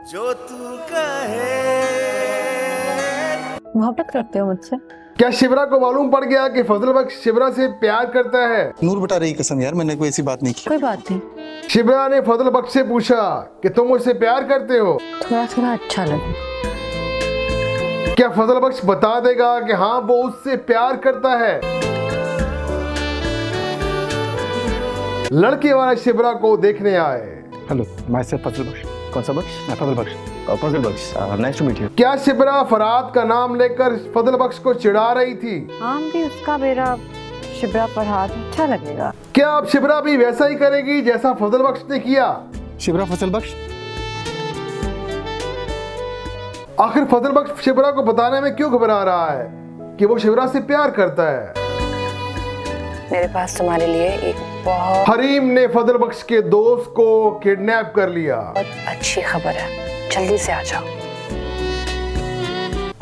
जो तू कहे। मोहब्बत करते हो मुझसे? क्या शिवरा को मालूम पड़ गया कि फजल बख्श शिवरा से प्यार करता है? नूर बता रही कसम यार, मैंने कोई ऐसी बात नहीं की। कोई बात नहीं। शिवरा ने फजल बख्श से पूछा कि तुम मुझसे प्यार करते हो? थोड़ा थोड़ा अच्छा लगे। क्या फजल बख्श बता देगा कि हाँ वो उससे प्यार करता है? लड़के वाले शिवरा को देखने आए। हेलो, मैं से फजल बख्श। कौन सा बख्श? मैं फजल बख्श। फजल बख्श, नाइस टू मीट यू। क्या शिवरा फरहाद का नाम लेकर फजल बख्श को चिढ़ा रही थी? आम भी उसका मेरा शिबरा फरहाद अच्छा लगेगा। क्या अब शिवरा भी वैसा ही करेगी जैसा फजल बख्श ने किया? शिवरा फजल बख्श। आखिर फजल बख्श शिवरा को बताने में क्यों घबरा रहा है कि वो शिवरा से प्यार करता है? मेरे पास तुम्हारे लिए एक बहुत हरीम ने फजल बख्श के दोस्त को किडनैप कर लिया। अच्छी खबर है, जल्दी से आ जाओ।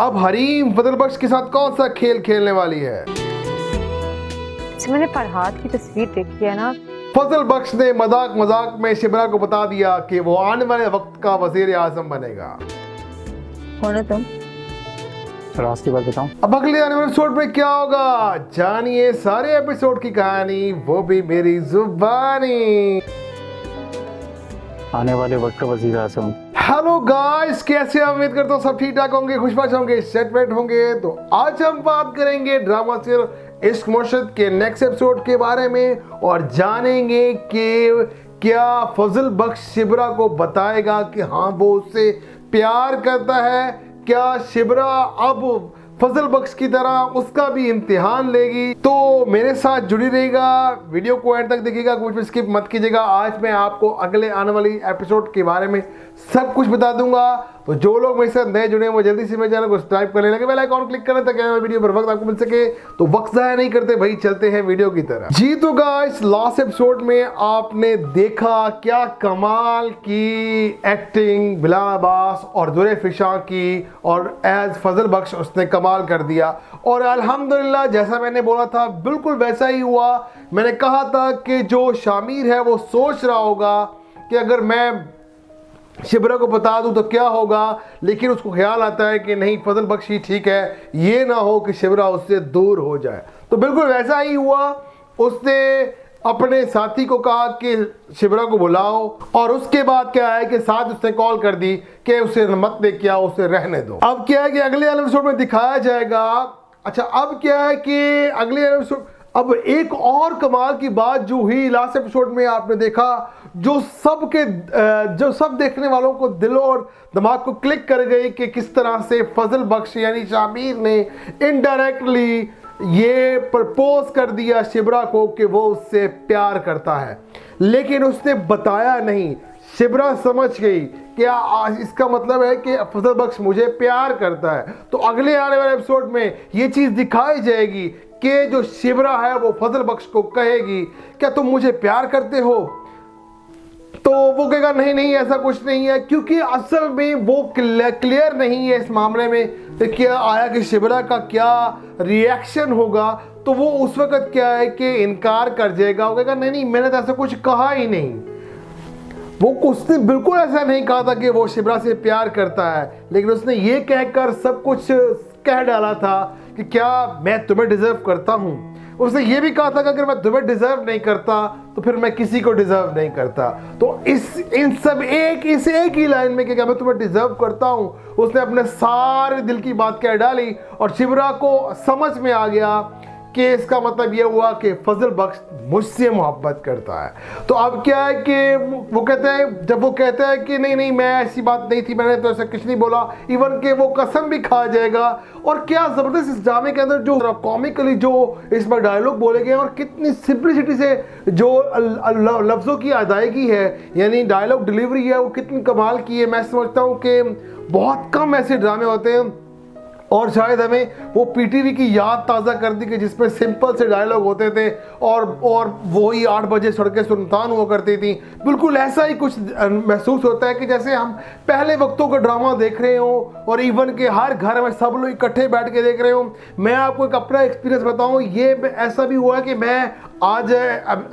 अब हरीम फजल बख्श के साथ कौन सा खेल खेलने वाली है? मैंने फरहाद की तस्वीर देखी है ना। फजल बख्श ने मजाक मजाक में शिवरा को बता दिया कि वो आने वाले वक्त का वजीर आजम बनेगा। कौन है तुम? राज की बात बताऊं? अब अगले आने वाले एपिसोड में क्या होगा जानिए सारे एपिसोड की कहानी, वो भी मेरी जुबानी। आने वाले वक्त का वजीर आजम। हेलो गाइस, कैसे हैं? उम्मीद करता हूँ सब ठीक ठाक होंगे, खुशबाश होंगे, सेटमेंट होंगे। तो आज हम बात करेंगे ड्रामा सीरियल इश्क मुर्शिद के नेक्स्ट एपिसोड के बारे में और जानेंगे कि क्या फजल बख्श शिबरा को बताएगा कि हाँ वो उससे प्यार करता है। क्या शिबरा अब फजल बख्श की तरह उसका भी इम्तिहान लेगी? तो मेरे साथ जुड़ी रहेगा, वीडियो को एंड तक देखिएगा, कुछ भी स्किप मत कीजिएगा। आज मैं आपको अगले आने वाली एपिसोड के बारे में सब कुछ बता दूंगा। तो जो लोग मेरे साथ नए जुड़े हैं वो जल्दी से मेरे चैनल को सब्सक्राइब कर लेना, बेल आइकॉन क्लिक करें ताकि वीडियो पर वक्त आपको मिल सके। तो वक्त ज़ाया नहीं करते भाई, चलते हैं वीडियो की तरफ। जी तो गाइस, लास्ट एपिसोड में आपने देखा क्या कमाल की एक्टिंग बिलाल अब्बास और दुरे फिशा की, और एज फजल बख्श उसने कमाल कर दिया। और अल्हम्दुलिल्लाह जैसा मैंने बोला था बिल्कुल वैसा ही हुआ। मैंने कहा था कि जो शामिर है वो सोच रहा होगा कि अगर मैं शिबरा को बता दूं तो क्या होगा, लेकिन उसको ख्याल आता है कि नहीं फजल बख्श ही ठीक है, ये ना हो कि शिबरा उससे दूर हो जाए। तो बिल्कुल वैसा ही हुआ। उसने अपने साथी को कहा कि शिबरा को बुलाओ, और उसके बाद क्या है कि साथ उसने कॉल कर दी कि उसे मत लेके आओ, उसे रहने दो। अब क्या है कि अगले एपिसोड में दिखाया जाएगा। अच्छा, अब क्या है कि अगले एपिसोड, अब एक और कमाल की बात जो हुई लास्ट एपिसोड में आपने देखा, जो सब देखने वालों को दिल और दिमाग को क्लिक कर गई कि किस तरह से फजल बख्श यानी शामिर ने इनडायरेक्टली ये प्रपोज कर दिया शिबरा को कि वो उससे प्यार करता है, लेकिन उसने बताया नहीं। शिबरा समझ गई कि इसका मतलब है कि फजल बख्श मुझे प्यार करता है। तो अगले आने वाले एपिसोड में ये चीज़ दिखाई जाएगी कि जो शिबरा है वो फजल बख्श को कहेगी क्या तुम मुझे प्यार करते हो, तो वो कहेगा नहीं नहीं ऐसा कुछ नहीं है, क्योंकि असल में वो क्लियर नहीं है इस मामले में कि क्या आया कि शिबरा का क्या रिएक्शन होगा। तो वो उस वक्त क्या है कि इनकार कर जाएगा, वो कहेगा नहीं नहीं मैंने तो ऐसा कुछ कहा ही नहीं। वो उसने बिल्कुल ऐसा नहीं कहा था कि वो शिबरा से प्यार करता है, लेकिन उसने ये कहकर सब कुछ कह डाला था कि क्या मैं तुम्हें डिजर्व करता हूँ। उसने ये भी कहा था कि अगर मैं तुम्हें डिजर्व नहीं करता तो फिर मैं किसी को डिजर्व नहीं करता। तो इस एक ही लाइन में कि क्या मैं तुम्हें डिजर्व करता हूँ, उसने अपने सारे दिल की बात कह डाली और शिबरा को समझ में आ गया कि इसका मतलब ये हुआ कि फजल बख्श मुझसे मोहब्बत करता है। तो अब क्या है कि वो कहता है, जब वो कहता है कि नहीं नहीं मैं ऐसी बात नहीं थी, मैंने तो ऐसा कुछ नहीं बोला, इवन के वो कसम भी खा जाएगा। और क्या ज़बरदस्त इस ड्रामे के अंदर जो कॉमिकली जो इसमें डायलॉग बोले गए और कितनी सिंपलिसिटी से जो लफ्ज़ों की अदायगी है यानी डायलॉग डिलीवरी है वो कितनी कमाल की है। मैं समझता हूँ कि बहुत कम ऐसे ड्रामे होते हैं और शायद हमें वो पीटीवी की याद ताज़ा कर दी कि जिसमें सिंपल से डायलॉग होते थे और वही 8 बजे सड़कें सुनसान हुआ करती थी। बिल्कुल ऐसा ही कुछ महसूस होता है कि जैसे हम पहले वक्तों का ड्रामा देख रहे हो और इवन के हर घर में सब लोग इकट्ठे बैठ के देख रहे हो। मैं आपको एक अपना एक्सपीरियंस बताऊं, ये ऐसा भी हुआ कि मैं आज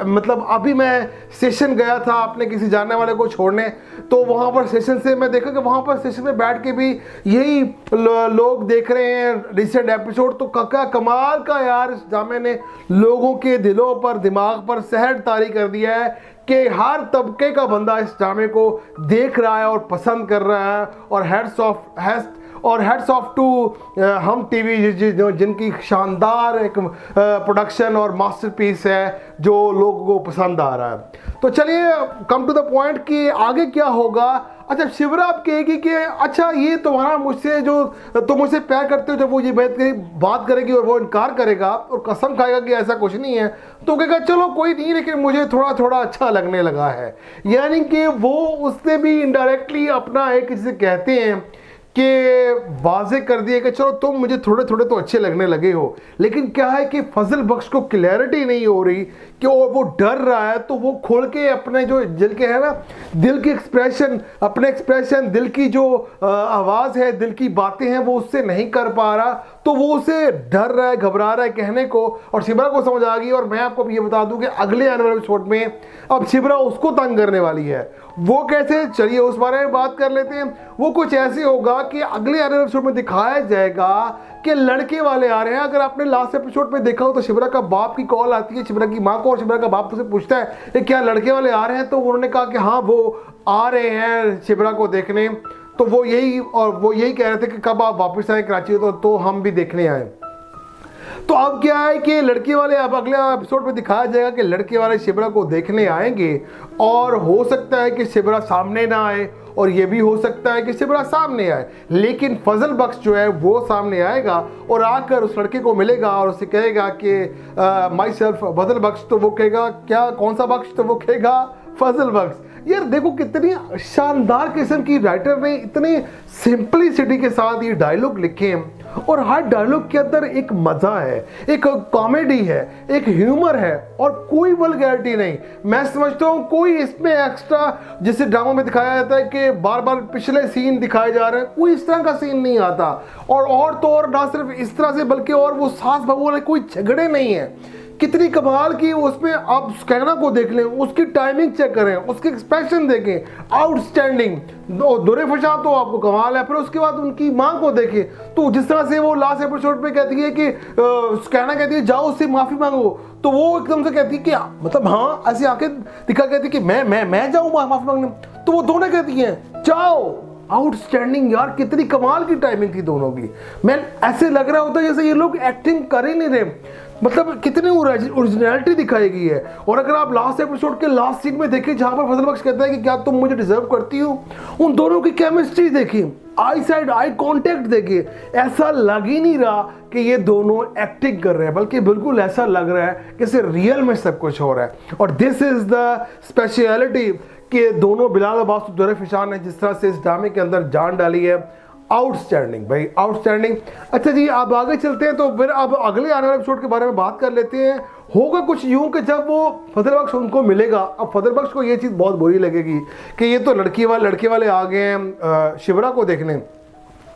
मतलब अभी मैं स्टेशन गया था अपने किसी जानने वाले को छोड़ने, तो वहाँ पर स्टेशन से मैं देखा कि वहाँ पर स्टेशन में बैठ के भी यही लोग देख रहे हैं रिसेंट एपिसोड। तो क्या कमाल का यार, इस ड्रामे ने लोगों के दिलों पर दिमाग पर सहर तारी कर दिया है कि हर तबके का बंदा इस ड्रामे को देख रहा है और पसंद कर रहा है। और हेड्स ऑफ टू हम टीवी जिनकी शानदार एक प्रोडक्शन और मास्टरपीस है जो लोगों को पसंद आ रहा है। तो चलिए कम टू द पॉइंट कि आगे क्या होगा। अच्छा, शिवरा आप कहेगी कि अच्छा ये तुम्हारा मुझसे जो तुम मुझसे प्यार करते हो, जब वो ये बात करेगी और वो इनकार करेगा और कसम खाएगा कि ऐसा कुछ नहीं है, तो कहेगा चलो कोई नहीं, लेकिन मुझे थोड़ा थोड़ा अच्छा लगने लगा है। यानी कि वो उसने भी इनडायरेक्टली अपना एक जिसे कहते हैं कि वाजे कर दिए कि चलो तुम मुझे थोड़े थोड़े तो अच्छे लगने लगे हो। लेकिन क्या है कि फजल बख्श को क्लैरिटी नहीं हो रही कि वो डर रहा है, तो वो खोल के अपने जो दिल के है ना, दिल की एक्सप्रेशन, अपने एक्सप्रेशन, दिल की जो आवाज़ है, दिल की बातें हैं, वो उससे नहीं कर पा रहा। तो वो उसे डर रहा है, घबरा रहा है कहने को, और शिबरा को समझ आ गई। और मैं आपको ये बता दूं कि अगले आने वाले एपिसोड में अब शिबरा उसको तंग करने वाली है। वो कैसे, चलिए उस बारे में बात कर लेते हैं। वो कुछ ऐसे होगा कि अगले आने वाले एपिसोड में दिखाया जाएगा कि लड़के वाले आ रहे हैं। अगर आपने लास्ट एपिसोड में देखा हो तो शिबरा का बाप की कॉल आती है शिबरा की माँ को, और शिबरा का बाप उसे पूछता है कि क्या लड़के वाले आ रहे हैं, तो उन्होंने कहा कि हाँ वो आ रहे हैं शिबरा को देखने। तो वो यही कह रहे थे कि कब आप वापस आए कराची, तो हम भी देखने आए। तो अब क्या है कि लड़के वाले, अब अगले एपिसोड में दिखाया जाएगा कि लड़के वाले शिबरा को देखने आएंगे, और हो सकता है कि शिबरा सामने ना आए, और ये भी हो सकता है कि शिबरा सामने आए, लेकिन फजल बख्श जो है वो सामने आएगा और आकर उस लड़के को मिलेगा और उसे कहेगा कि माई सेल्फ फजल बख्श। तो वो कहेगा क्या, कौन सा बख्श, तो वो कहेगा फजल बख्श। यार देखो कितनी शानदार किस्म की राइटर ने इतने सिंपलिसिटी के साथ ये डायलॉग लिखे हैं, और हर डायलॉग के अंदर एक मजा है, एक कॉमेडी है, एक ह्यूमर है, और कोई वल्गैरिटी नहीं। मैं समझता हूँ कोई इसमें एक्स्ट्रा, जिसे ड्रामा में दिखाया जाता है कि बार बार पिछले सीन दिखाए जा रहे हैं, कोई इस तरह का सीन नहीं आता। और तो और ना सिर्फ इस तरह से, बल्कि और वो सास बहू वाले कोई झगड़े नहीं है। कितनी कमाल की उसमें, आप कहना को देख लें, उसकी टाइमिंग चेक करें, उसके एक्सप्रेशन देखें, आउटस्टैंडिंग। दुरे फशा तो आपको कमाल है। फिर उसके बाद उनकी माँ को देखें, तो जिस तरह से वो लास्ट एपिसोड में कहती है कि कहना कहती है जाओ उससे माफ़ी मांगो, तो वो एकदम से कहती है कि मतलब हाँ, ऐसी आंखें दिखा कहती है कि मैं जाऊँ माफ़ी मांगने, तो वो दोनों कहती हैं जाओ। आउटस्टैंडिंग यार, कितनी कमाल की टाइमिंग थी दोनों की। मैं ऐसे लग रहा होता जैसे ये लोग एक्टिंग कर ही नहीं रहे, मतलब कितनी ओरिजिनलिटी दिखाई गई है। और अगर आप लास्ट एपिसोड के लास्ट सीन में देखें जहां पर फजल बख्श कहता है कि क्या तुम मुझे डिजर्व करती हो, उन दोनों की केमिस्ट्री देखिए, आई साइड आई कांटेक्ट देखिए, ऐसा लग ही नहीं रहा कि ये दोनों एक्टिंग कर रहे हैं, बल्कि बिल्कुल ऐसा लग रहा है कि सिर्फ रियल में सब कुछ हो रहा है। और दिस इज द स्पेशलिटी कि दोनों बिलाल अब्बास और दुरे फशा ने जिस तरह से इस ड्रामे के अंदर जान डाली है, आउटस्टैंडिंग भाई, आउटस्टैंडिंग। अच्छा जी, अब आगे चलते हैं, तो फिर अब अगले आने वाले एपिसोड के बारे में बात कर लेते हैं। होगा कुछ यूं कि जब वो फजल बख्श उनको मिलेगा, अब फजल बख्श को ये चीज़ बहुत बुरी लगेगी कि ये तो लड़के वाले आ गए हैं शिबरा को देखने।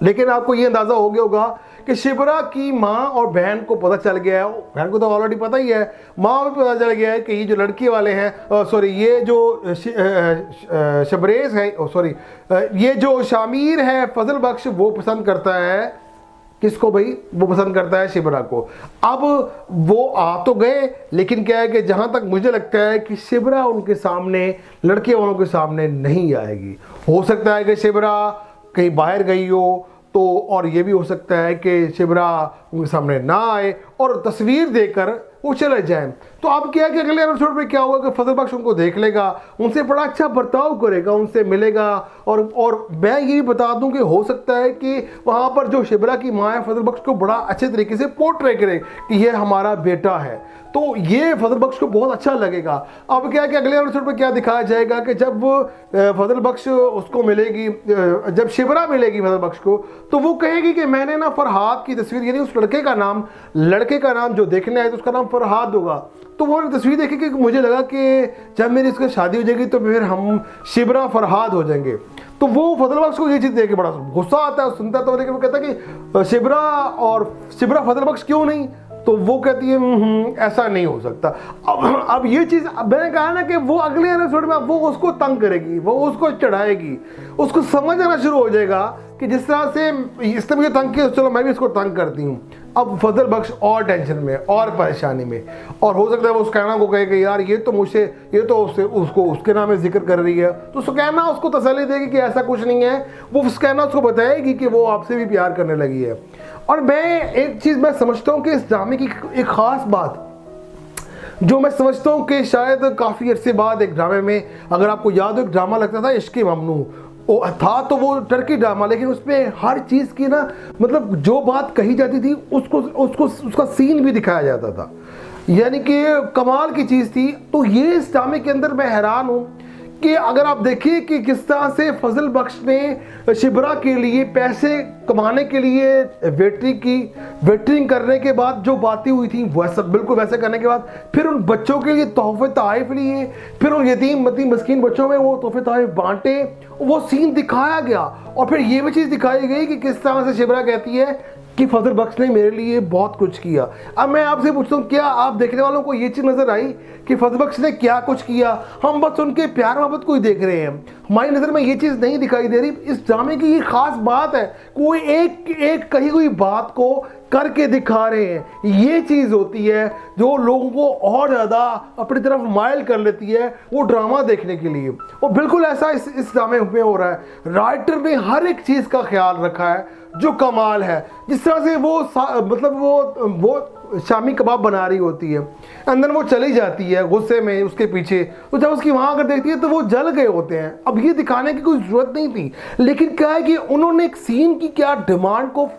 लेकिन आपको ये अंदाज़ा हो गया होगा कि शिबरा की माँ और बहन को पता चल गया है, बहन को तो ऑलरेडी पता ही है, माँ को भी पता चल गया है कि ये जो लड़के वाले हैं, सॉरी ये जो शबरेज है, सॉरी ये जो शामिर है फजल बख्श, वो पसंद करता है किसको भाई, वो पसंद करता है शिबरा को। अब वो आ तो गए, लेकिन क्या है कि जहाँ तक मुझे लगता है कि शिबरा उनके सामने, लड़के वालों के सामने नहीं आएगी। हो सकता है कि शिबरा कहीं बाहर गई हो, तो और ये भी हो सकता है कि शिबरा उनके सामने ना आए और तस्वीर देकर वो चले जाएं। तो अब क्या है कि अगले एपिसोड में क्या होगा कि फजल बख्श उनको देख लेगा, उनसे बड़ा अच्छा बर्ताव करेगा, उनसे मिलेगा। और मैं ये भी बता दूं कि हो सकता है कि वहाँ पर जो शिबरा की माँ है फजल बख्श को बड़ा अच्छे तरीके से पोर्ट्रे करे कि ये हमारा बेटा है, तो ये फजल बख्श को बहुत अच्छा लगेगा। अब क्या है कि अगले एपिसोड में क्या दिखाया जाएगा कि जब फजल बख्श उसको मिलेगी, जब शिबरा मिलेगी फजल बख्श को, तो वो कहेगी कि मैंने ना फरहाद की तस्वीर, यानी उस लड़के का नाम जो देखने आए तो उसका नाम फरहाद होगा। तो वो तस्वीर देखी कि मुझे लगा कि जब मेरी इसकी शादी हो जाएगी तो फिर हम शिबरा फरहाद हो जाएंगे। तो वो फजल बख्श को ये चीज़ देख के बड़ा गुस्सा आता है, सुनता है, तो लेकिन वो कहता है कि शिबरा फजल बख्श क्यों नहीं, तो वो कहती है ऐसा नहीं हो सकता। अब ये चीज़ मैंने कहा ना कि वो अगले एपिसोड में वो उसको तंग करेगी, वो उसको चढ़ाएगी, उसको समझ आना शुरू हो जाएगा कि जिस तरह से इसने मुझे तंग किया, चलो मैं भी इसको तंग करती हूँ। अब फजल बख्श और टेंशन में और परेशानी में, और हो सकता है वो सुकैना को कहे कि यार ये तो मुझसे, ये तो उसको उसके नाम में जिक्र कर रही है, तो सुकैना उसको तसल्ली देगी कि ऐसा कुछ नहीं है। वो सुकैना उसको बताएगी कि वो आपसे भी प्यार करने लगी है। और मैं एक चीज़ मैं समझता हूँ कि इस ड्रामे की एक ख़ास बात जो मैं समझता हूँ कि शायद काफ़ी अरसे बाद एक ड्रामे में, अगर आपको याद हो, एक ड्रामा लगता था इश्क़ ममनू, था तो वो टर्की ड्रामा, लेकिन उसमें हर चीज़ की ना मतलब जो बात कही जाती थी उसका सीन भी दिखाया जाता था, यानी कि कमाल की चीज़ थी। तो ये इस ड्रामे के अंदर मैं हैरान हूँ कि अगर आप देखिए कि किस तरह से फजल बख्श ने शिबरा के लिए पैसे कमाने के लिए वेटरिंग करने के बाद जो बातें हुई थी वैसा बिल्कुल वैसे करने के बाद फिर उन बच्चों के लिए तोहफे तोहफ़ लिए, फिर उन यतीम मस्कीन बच्चों में वो तोहफे तोहफ़ बांटे, वो सीन दिखाया गया। और फिर ये भी चीज़ दिखाई गई कि किस तरह से शिबरा कहती है कि फजल बख्श ने मेरे लिए बहुत कुछ किया। अब मैं आपसे पूछता हूँ, क्या आप देखने वालों को ये चीज़ नज़र आई कि फजल बख्श ने क्या कुछ किया? हम बस उनके प्यार मोहब्बत को ही देख रहे हैं, हमारी नज़र में ये चीज़ नहीं दिखाई दे रही। इस ड्रामे की ये ख़ास बात है, कोई एक कही हुई बात को करके दिखा रहे हैं। ये चीज़ होती है जो लोगों को और ज़्यादा अपनी तरफ माइल कर लेती है वो ड्रामा देखने के लिए। और बिल्कुल ऐसा इस ड्रामे में हो रहा है। राइटर ने हर एक चीज़ का ख्याल रखा है जो कमाल है। जिस तरह से वो शामी कबाब बना रही होती है, अंदर वो चली जाती है गुस्से में उसके पीछे, तो जब उसकी वहाँ अगर देखती है तो वो जल गए होते हैं। अब ये दिखाने की कोई ज़रूरत नहीं थी, लेकिन क्या है कि उन्होंने एक सीन की क्या डिमांड को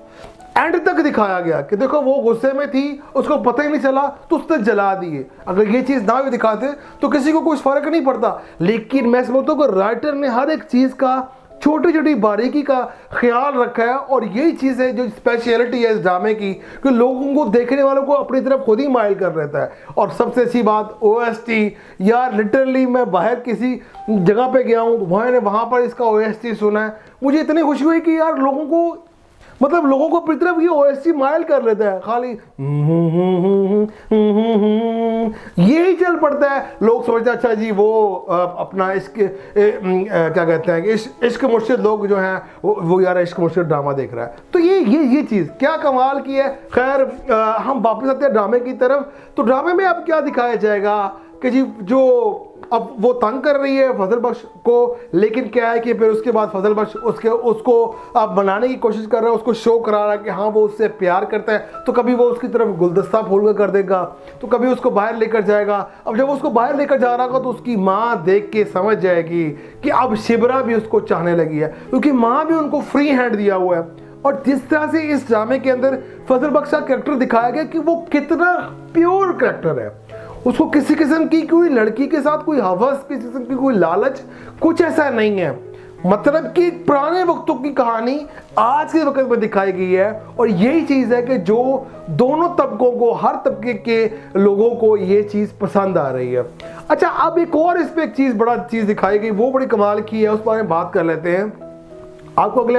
एंड तक दिखाया गया कि देखो वो गुस्से में थी, उसको पता ही नहीं चला तो उसने जला दिए। अगर ये चीज़ ना भी दिखाते तो किसी को कुछ फ़र्क नहीं पड़ता। लेकिन मैं समझता हूँ कि राइटर ने हर एक चीज़ का छोटी छोटी बारीकी का ख्याल रखा है, और यही चीज़ है जो स्पेशलिटी है इस ड्रामे की कि लोगों को, देखने वालों को अपनी तरफ खुद ही माइल कर रहता है। और सबसे अच्छी बात OST, यार लिटरली मैं बाहर किसी जगह पे गया हूँ, वहाँ पर इसका OST सुना है, मुझे इतनी खुशी हुई कि यार लोगों को अपनी तरफ ये OST माइल कर लेता है, खाली यही चल पड़ता है। लोग समझते हैं अच्छा जी वो अपना क्या कहते हैं कि इश्क मुर्शिद लोग जो हैं वो यार इश्क मुर्शिद ड्रामा देख रहा है। तो ये चीज़ क्या कमाल की है। खैर हम वापस आते हैं ड्रामे की तरफ। तो ड्रामे में अब क्या दिखाया जाएगा कि जी जो अब वो तंग कर रही है फजल बख्श को, लेकिन क्या है कि फिर उसके बाद फजल बख्श उसको अब बनाने की कोशिश कर रहा है, उसको शो करा रहा है कि हाँ वो उससे प्यार करता है। तो कभी वो उसकी तरफ गुलदस्ता फूल कर देगा, तो कभी उसको बाहर लेकर जाएगा। अब जब उसको बाहर लेकर जा रहा होगा तो उसकी माँ देख के समझ जाएगी कि अब शिबरा भी उसको चाहने लगी है, क्योंकि माँ भी उनको फ्री हैंड दिया हुआ है। और जिस तरह से इस ड्रामे के अंदर फजल बख्श का कैरेक्टर दिखाया गया कि वो कितना प्योर कैरेक्टर है, उसको किसी किस्म की कोई लड़की के साथ कोई हवस, किसी किस्म की कोई लालच, कुछ ऐसा नहीं है। मतलब कि पुराने वक्तों की कहानी आज के वक्त में दिखाई गई है। और यही चीज़ है कि जो दोनों तबकों को, हर तबके के लोगों को ये चीज़ पसंद आ रही है। अच्छा, अब एक और इस पर एक चीज़ बड़ा चीज़ दिखाई गई, वो बड़ी कमाल की है, उस बारे में बात कर लेते हैं। आपको अगले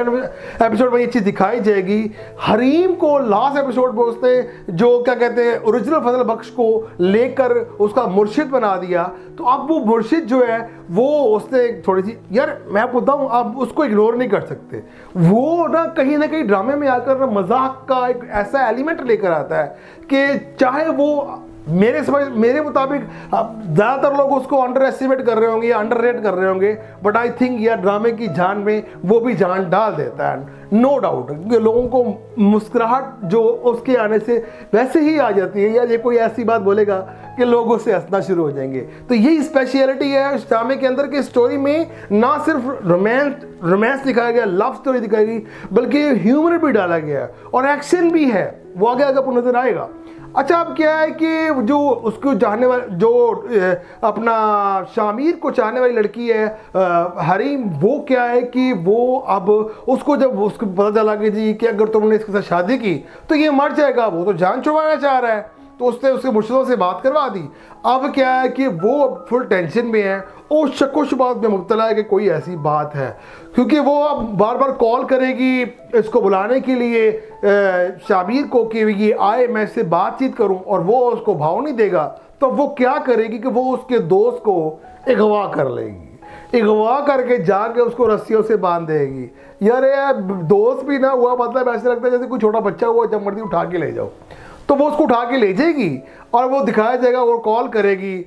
एपिसोड में ये चीज़ दिखाई जाएगी। हरीम को लास्ट एपिसोड में उसने जो क्या कहते हैं ओरिजिनल फजल बख्श को लेकर उसका मुर्शिद बना दिया, तो अब वो मुर्शिद जो है वो उसने थोड़ी सी, यार मैं बताऊँ आप उसको इग्नोर नहीं कर सकते। वो ना कहीं ड्रामे में आकर ना मजाक का एक ऐसा एलिमेंट लेकर आता है कि चाहे वो मेरे मुताबिक ज़्यादातर लोग उसको अंडर एस्टिमेट कर रहे होंगे या अंडर रेट कर रहे होंगे, बट आई थिंक यार ड्रामे की जान में वो भी जान डाल देता है, नो डाउट। लोगों को मुस्कुराहट जो उसके आने से वैसे ही आ जाती है, यार ये कोई ऐसी बात बोलेगा कि लोग उससे हंसना शुरू हो जाएंगे। तो यही स्पेशलिटी है इस ड्रामे के अंदर की स्टोरी में, ना सिर्फ रोमांस दिखाया गया, लव स्टोरी दिखाई गई, बल्कि ह्यूमर भी डाला गया और एक्शन भी है, वो आगे आपको नजर आएगा। अच्छा, अब क्या है कि जो उसको चाहने वाले, जो अपना शामिर को चाहने वाली लड़की है हरीम, वो क्या है कि वो अब उसको जब उसको पता चला कि जी कि अगर तुमने इसके साथ शादी की तो ये मर जाएगा, वो तो जान छुड़वाना चाह रहा है। तो उसने उसके मुर्शिदों से बात करवा दी। अब क्या है कि वो फुल टेंशन में है और शक व शुबात में मुब्तला है कि कोई ऐसी बात है, क्योंकि वो अब बार बार कॉल करेगी इसको बुलाने के लिए शामिर को कि ये आए मैं इससे बातचीत करूं, और वो उसको भाव नहीं देगा। तो वो क्या करेगी कि वो उसके दोस्त को अगवा कर लेगी, अगवा करके जाके उसको रस्सियों से बांध देगी। यार दोस्त भी ना हुआ मतलब ऐसे लगता है जैसे कोई छोटा बच्चा हुआ, जब मर्जी उठा के ले जाओ। तो वो उसको उठा के ले जाएगी और वो दिखाया जाएगा, वो कॉल करेगी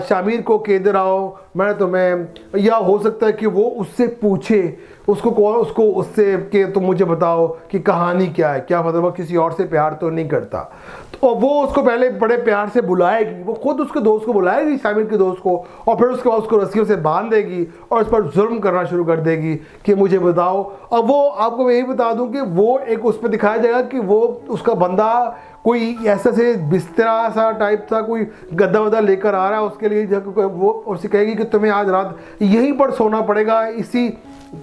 शामिर को कि इधर आओ मैं तुम्हें, या हो सकता है कि वो उससे पूछे उसको कॉल उसको उससे कि तुम मुझे बताओ कि कहानी क्या है, क्या मतलब वो किसी और से प्यार तो नहीं करता। तो वो उसको पहले बड़े प्यार से बुलाएगी, वो खुद उसके दोस्त को बुलाएगी, शामिर के दोस्त को, और फिर उसके बाद उसको रस्सियों से बांध देगी और उस पर जुल्म करना शुरू कर देगी कि मुझे बताओ। अब वो आपको यही बता दूं कि वो एक उस पर दिखाया जाएगा कि वो उसका बंदा कोई ऐसा से बिस्तरा सा टाइप सा कोई गद्दा वद्दा लेकर आ रहा है उसके लिए, वो उससे कहेगी कि तुम्हें आज रात यहीं पर सोना पड़ेगा इसी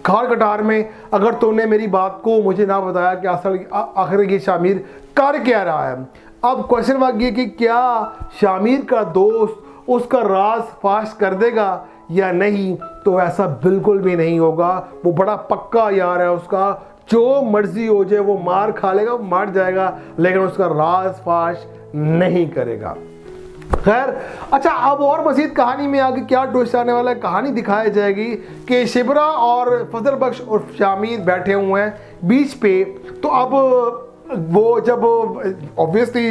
खार कटार में, अगर तुमने मेरी बात को मुझे ना बताया कि असल आखिर ये शामिर कर क्या रहा है। अब क्वेश्चन मार्क ये कि क्या शामिर का दोस्त उसका राज फाश कर देगा या नहीं, तो ऐसा बिल्कुल भी नहीं होगा। वो बड़ा पक्का यार है उसका, जो मर्जी हो जाए वो मार खा लेगा, मार जाएगा, लेकिन उसका राज फाश नहीं करेगा। खैर अच्छा, अब और मज़ीद कहानी में आगे क्या ट्विस्ट आने वाला है, कहानी दिखाई जाएगी कि शिबरा और फजल बख्श और शामिर बैठे हुए हैं बीच पे। तो अब वो जब ऑब्वियसली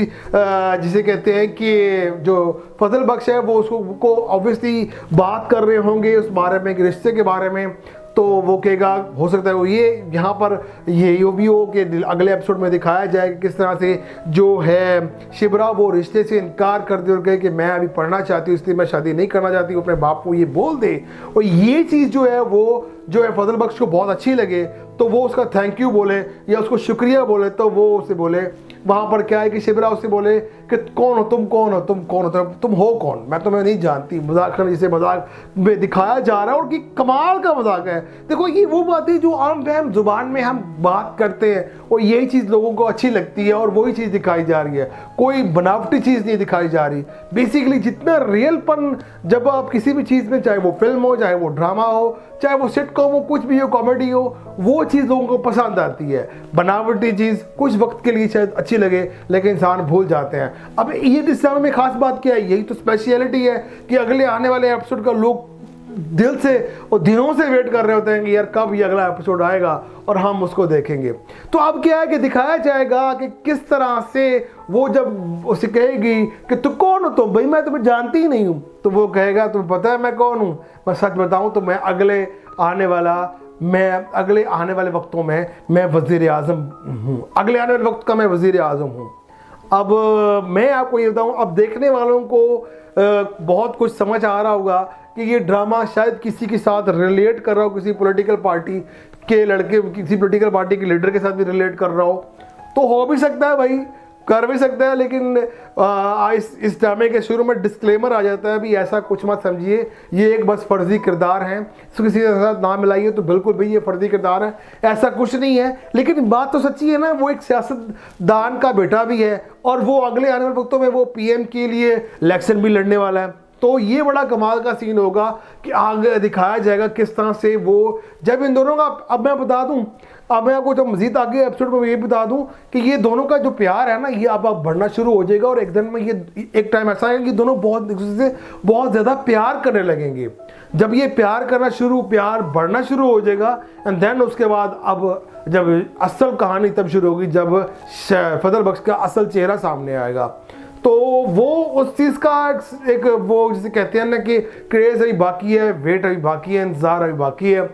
जिसे कहते हैं कि जो फजल बख्श है वो उसको ऑब्वियसली बात कर रहे होंगे उस बारे में, रिश्ते के बारे में, तो वो कहेगा हो सकता है वो ये यहाँ पर ये भी हो कि अगले एपिसोड में दिखाया जाए किस तरह से जो है शिबरा वो रिश्ते से इनकार कर दे और कहे कि मैं अभी पढ़ना चाहती हूँ इसलिए मैं शादी नहीं करना चाहती हूँ, अपने बाप को ये बोल दे। और ये चीज़ जो है वो जो है फजल बख्श को बहुत अच्छी लगे, तो वो उसका थैंक यू बोले या उसको शुक्रिया बोले। तो वो उसे बोले वहाँ पर क्या है कि शिबरा उससे बोले कि कौन हो तुम, कौन हो तुम, कौन हो तुम हो कौन, मैं तुम्हें नहीं जानती। मजाक कर जिसे मजाक में दिखाया जा रहा है और कि कमाल का मजाक है। देखो ये वो बात है जो आम फहम जुबान में हम बात करते हैं और यही चीज़ लोगों को अच्छी लगती है और वही चीज़ दिखाई जा रही है, कोई बनावटी चीज़ नहीं दिखाई जा रही। बेसिकली जितना रियलपन जब आप किसी भी चीज़ में, चाहे वो फिल्म हो, चाहे वो ड्रामा हो, चाहे वो सिटकॉम हो, कुछ भी हो, कॉमेडी हो, वो चीज़ लोगों को पसंद आती है। बनावटी चीज़ कुछ वक्त के लिए शायद अच्छी लगे लेकिन इंसान भूल जाते हैं। अब ये डिस्कवर में खास बात क्या है, यही तो स्पेशलिटी है कि अगले आने वाले एपिसोड का लोग दिल से और दिनों से वेट कर रहे होते हैं कि यार कब ये अगला एपिसोड आएगा और हम उसको देखेंगे। तो अब क्या है कि दिखाया जाएगा कि किस तरह से वो जब उसे कहेगी कि तू कौन हो, तो भाई मैं तुम्हें जानती ही नहीं हूँ, तो वो कहेगा तुम्हें पता है मैं कौन हूँ, मैं सच बताऊँ तो मैं अगले आने वाले वक्तों में मैं वज़ीर आज़म हूँ, अगले आने वाले वक्त का मैं वज़ीर आज़म हूँ। अब मैं आपको ये बताऊँ, अब देखने वालों को बहुत कुछ समझ आ रहा होगा कि ये ड्रामा शायद किसी के साथ रिलेट कर रहा हो, किसी पॉलिटिकल पार्टी के लड़के, किसी पॉलिटिकल पार्टी के लीडर के साथ भी रिलेट कर रहा हो, तो हो भी सकता है भाई, कर भी सकता है। लेकिन इस ड्रामे के शुरू में डिस्क्लेमर आ जाता है भी ऐसा कुछ मत समझिए, ये एक बस फर्जी किरदार हैं, इसको किसी के साथ ना मिलाइए। तो बिल्कुल भाई ये फर्जी किरदार है, ऐसा कुछ नहीं है। लेकिन बात तो सच्ची है ना, वो एक सियासतदान का बेटा भी है और वो अगले आने वाले वक्तों में वो पीएम के लिए इलेक्शन भी लड़ने वाला है। तो ये बड़ा कमाल का सीन होगा कि आगे दिखाया जाएगा किस तरह से वो, जब इन दोनों का, अब मैं बता दूं, अब मैं आपको जब मजीद आगे एपिसोड में ये बता दूं कि ये दोनों का जो प्यार है ना, ये अब बढ़ना शुरू हो जाएगा और एक दिन में ये एक टाइम ऐसा है कि दोनों बहुत एक दूसरे से बहुत ज़्यादा प्यार करने लगेंगे। जब ये प्यार बढ़ना शुरू हो जाएगा एंड देन उसके बाद अब जब असल कहानी तब शुरू होगी जब फजल बख्श का असल चेहरा सामने आएगा। तो वो उस चीज़ का एक वो जिसे कहते हैं ना कि क्रेज़ अभी बाकी है, वेट अभी बाकी है, इंतज़ार अभी बाकी है,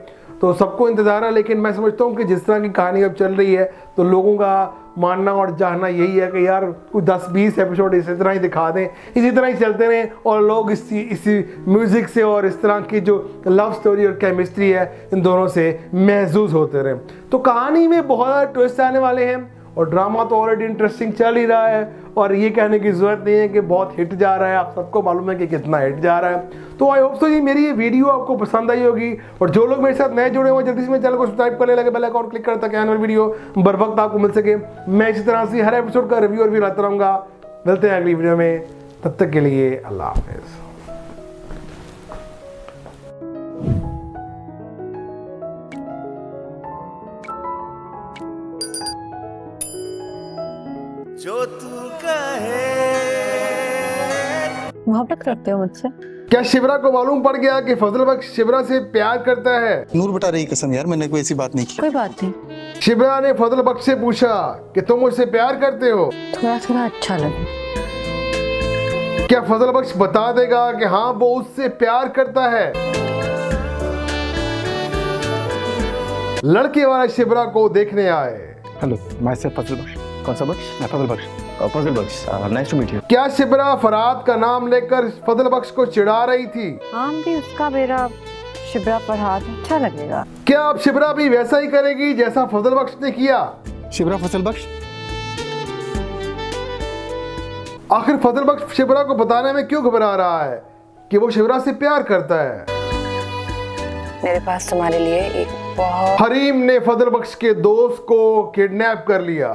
तो सबको इंतज़ार है। लेकिन मैं समझता हूँ कि जिस तरह की कहानी अब चल रही है तो लोगों का मानना और चाहना यही है कि यार कुछ 10-20 एपिसोड इसी तरह ही दिखा दें, इसी तरह ही चलते रहें और लोग इसी म्यूज़िक से और इस तरह की जो लव स्टोरी और केमिस्ट्री है इन दोनों से महसूस होते रहें। तो कहानी में बहुत ज़्यादा ट्विस्ट आने वाले हैं और ड्रामा तो ऑलरेडी इंटरेस्टिंग चल ही रहा है और ये कहने की ज़रूरत नहीं है कि बहुत हिट जा रहा है, आप सबको मालूम है कि कितना हिट जा रहा है। तो आई होप सो जी मेरी ये वीडियो आपको पसंद आई होगी और जो लोग मेरे साथ नए जुड़े हुए जल्दी से मेरे चैनल को सब्सक्राइब कर ले, लगे बेल आइकन क्लिक कर ताकि आने वाली वीडियो बर वक्त आपको मिल सके। मैं इसी तरह से हर एपिसोड का रिव्यू और भी लाता रहूँगा। मिलते हैं अगली वीडियो में, तब तक के लिए अल्लाह हाफिज। जो तू कहे। मोहब्बत करते हो मुझसे? क्या शिबरा को मालूम पड़ गया कि फजल बख्श शिबरा से प्यार करता है? नूर बता रही कसम यार, मैंने कोई ऐसी बात नहीं की। कोई बात नहीं। शिबरा ने फजल बख्श से पूछा कि तुम मुझसे प्यार करते हो? थोड़ा थोड़ा अच्छा लगे। क्या फजल बख्श बता देगा कि हाँ वो उससे प्यार करता है? लड़के वाले शिबरा को देखने आए। हेलो, माय सेल्फ फजल बख्श। कौन सा बख्श? मैं फजल बख्श। फजल बख्श, नाइस टू मीट यू। क्या शिबरा फरहाद का नाम लेकर फजल बख्श को चिढ़ा रही थी? नाम भी उसका मेरा शिबरा फरहाद अच्छा लगेगा। क्या अब शिबरा भी वैसा ही करेगी जैसा फजल बख्श ने किया? शिबरा फजल बख्श। आखिर फजल बख्श शिबरा को बताने में क्यों घबरा रहा है कि वो शिबरा से प्यार करता है? मेरे पास तुम्हारे लिए एक बहुत हरीम ने फजल बख्श के दोस्त को किडनैप कर लिया।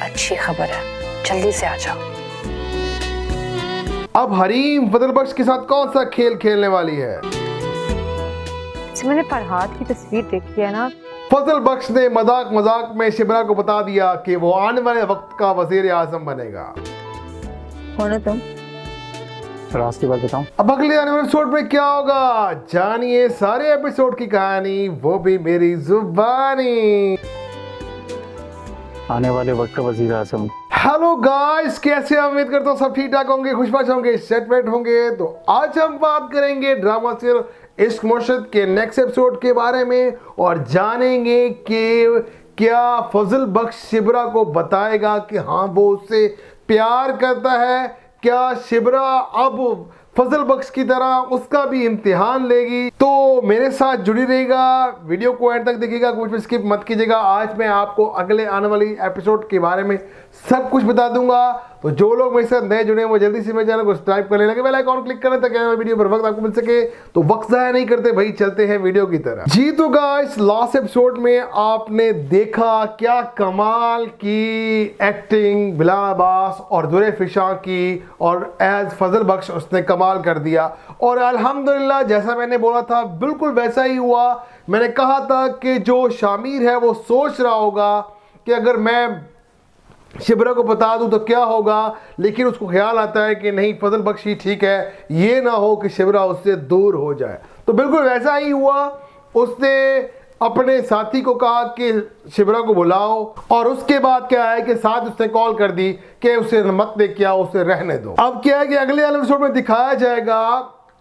अच्छी खबर है, जल्दी से आ जाओ। अब हरीम फजल बख्श के साथ कौन सा खेल खेलने वाली है? मैंने फरहाद की तस्वीर देखी है ना। फजल बख्श ने मजाक मजाक में शिबरा को बता दिया कि वो आने वाले वक्त का वजीर आजम बनेगा। कौन तुम? फराज की बात बताऊं? अब अगले आने वाले एपिसोड में क्या होगा जानिए सारे एपिसोड की कहानी, वो भी मेरी जुबानी। आने वाले वक्त का वजीर आजम। हेलो गाइस, कैसे हैं? उम्मीद करता हूँ सब ठीक ठाक होंगे, खुशबाश होंगे, सेट वेट होंगे। तो आज हम बात करेंगे ड्रामा सीरियल इश्क मुर्शिद के नेक्स्ट एपिसोड के बारे में और जानेंगे कि क्या फजल बख्श शिबरा को बताएगा कि हाँ वो उससे प्यार करता है? क्या शिबरा अब फजल बख्श की तरह उसका भी इम्तिहान लेगी? तो मेरे साथ जुड़ी रहेगा, वीडियो को एंड तक देखिएगा, कुछ भी स्किप मत कीजिएगा। आज मैं आपको अगले आने वाली एपिसोड के बारे में सब कुछ बता दूंगा। तो जो लोग मेरे साथ नए जुड़े हैं वो जल्दी से मेरे चैनल को सब्सक्राइब कर लेना, बेल आइकॉन क्लिक करें ताकि वीडियो पर वक्त आपको मिल सके। तो वक्त ज़ाया नहीं करते भाई, चलते हैं वीडियो की तरफ। जी तो गाइस, लास्ट एपिसोड में आपने देखा क्या कमाल की एक्टिंग बिलाल अब्बास और दुरे फिशा की, और एज फजल बख्श उसने कमाल कर दिया। और अल्हम्दुलिल्लाह जैसा मैंने बोला था बिल्कुल वैसा ही हुआ। मैंने कहा था कि जो शामिर है वो सोच रहा होगा कि अगर मैं शिबरा को बता दूं तो क्या होगा, लेकिन उसको ख्याल आता है कि नहीं फजल बख्श ही ठीक है, ये ना हो कि शिबरा उससे दूर हो जाए। तो बिल्कुल वैसा ही हुआ। उसने अपने साथी को कहा कि शिबरा को बुलाओ, और उसके बाद क्या है कि साथ उसने कॉल कर दी कि उसे मत लेके आओ, उसे रहने दो। अब क्या है कि अगले एपिसोड में दिखाया जाएगा।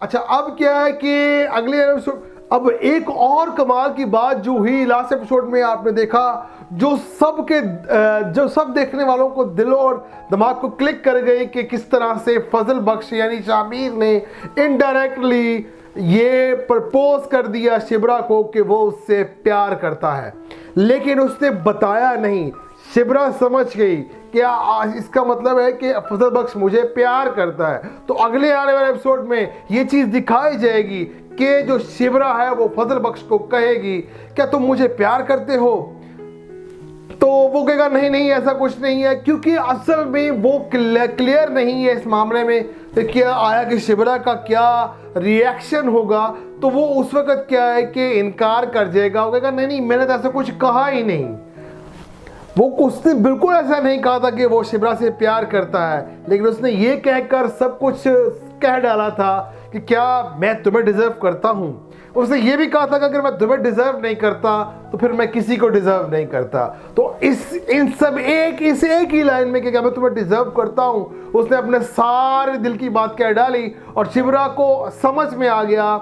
अच्छा, अब क्या है कि अगले एपिसोड, अब एक और कमाल की बात जो हुई लास्ट एपिसोड में आपने देखा, जो सब देखने वालों को दिल और दिमाग को क्लिक कर गई कि किस तरह से फजल बख्श यानी शामिर ने इनडायरेक्टली ये प्रपोज कर दिया शिबरा को कि वो उससे प्यार करता है, लेकिन उसने बताया नहीं। शिबरा समझ गई कि इसका मतलब है कि फजल बख्श मुझे प्यार करता है। तो अगले आने वाले एपिसोड में ये चीज़ दिखाई जाएगी कि जो शिबरा है वो फजल बख्श को कहेगी क्या तुम मुझे प्यार करते हो? तो वो कहेगा नहीं नहीं ऐसा कुछ नहीं है, क्योंकि असल में वो क्लियर नहीं है इस मामले में तो क्या आया कि शिबरा का क्या रिएक्शन होगा। तो वो उस वक्त क्या है कि इनकार कर जाएगा, वो कहेगा नहीं नहीं मैंने तो ऐसा कुछ कहा ही नहीं। वो उसने बिल्कुल ऐसा नहीं कहा था कि वो शिबरा से प्यार करता है, लेकिन उसने ये कहकर सब कुछ कह डाला था कि क्या मैं तुम्हें डिजर्व करता हूँ। उसने ये भी कहा था कि अगर मैं तुम्हें डिजर्व नहीं करता तो फिर मैं किसी को डिजर्व नहीं करता। तो इस एक ही लाइन में कि क्या मैं तुम्हें डिजर्व करता हूँ, उसने अपने सारे दिल की बात कह डाली और शिबरा को समझ में आ गया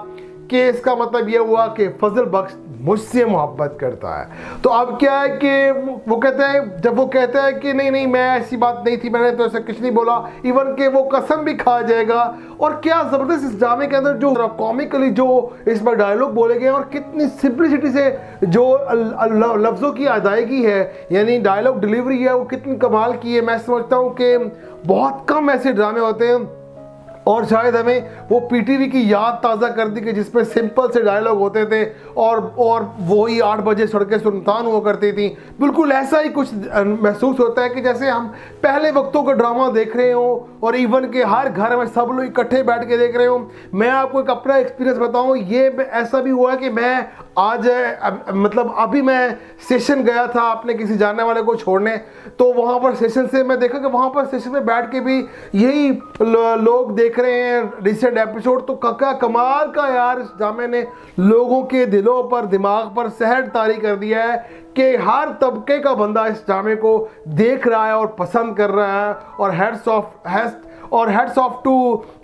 कि इसका मतलब ये हुआ कि फजल बख्श मुझसे मोहब्बत करता है। तो अब क्या है कि वो कहता है, जब वो कहता है कि नहीं नहीं मैं ऐसी बात नहीं थी, मैंने तो ऐसा कुछ नहीं बोला, इवन के वो कसम भी खा जाएगा। और क्या ज़बरदस्त इस ड्रामे के अंदर जो कॉमिकली जो इसमें डायलॉग बोले गए और कितनी सिंपलिसिटी से जो लफ्ज़ों की अदायगी है यानी डायलॉग डिलीवरी है वो कितनी कमाल की है। मैं समझता हूँ कि बहुत कम ऐसे ड्रामे होते हैं और शायद हमें वो पीटीवी की याद ताज़ा कर दी कि जिसमें सिंपल से डायलॉग होते थे और वही 8 बजे सड़कें सुनसान हुआ करती थी। बिल्कुल ऐसा ही कुछ महसूस होता है कि जैसे हम पहले वक्तों का ड्रामा देख रहे हो और इवन के हर घर में सब लोग इकट्ठे बैठ के देख रहे हो। मैं आपको एक अपना एक्सपीरियंस बताऊं, ये ऐसा भी हुआ कि मैं आज मतलब अभी मैं स्टेशन गया था अपने किसी जानने वाले को छोड़ने, तो वहाँ पर स्टेशन से मैं देखा कि वहाँ पर स्टेशन में बैठ के भी यही लोग देख रहे हैं रिसेंट एपिसोड। तो क्या कमाल का यार इस ड्रामे ने लोगों के दिलों पर दिमाग पर सहर तारी कर दिया है कि हर तबके का बंदा इस ड्रामे को देख रहा है और पसंद कर रहा है। और हेड्स ऑफ टू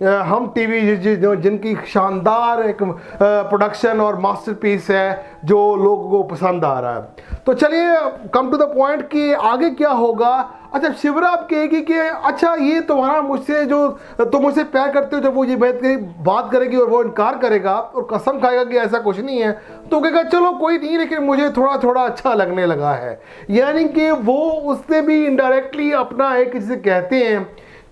हम टीवी जिनकी शानदार एक प्रोडक्शन और मास्टरपीस है जो लोगों को पसंद आ रहा है। तो चलिए कम टू द पॉइंट कि आगे क्या होगा। अच्छा, शिवरा आप कहेगी कि अच्छा ये तुम्हारा मुझसे जो तुम मुझसे प्यार करते हो, जब वो ये बात करेगी और वो इनकार करेगा और कसम खाएगा कि ऐसा कुछ नहीं है, तो कहेगा चलो कोई नहीं, लेकिन मुझे थोड़ा थोड़ा अच्छा लगने लगा है। यानी कि वो उससे भी इनडायरेक्टली अपना एक जिसे कहते हैं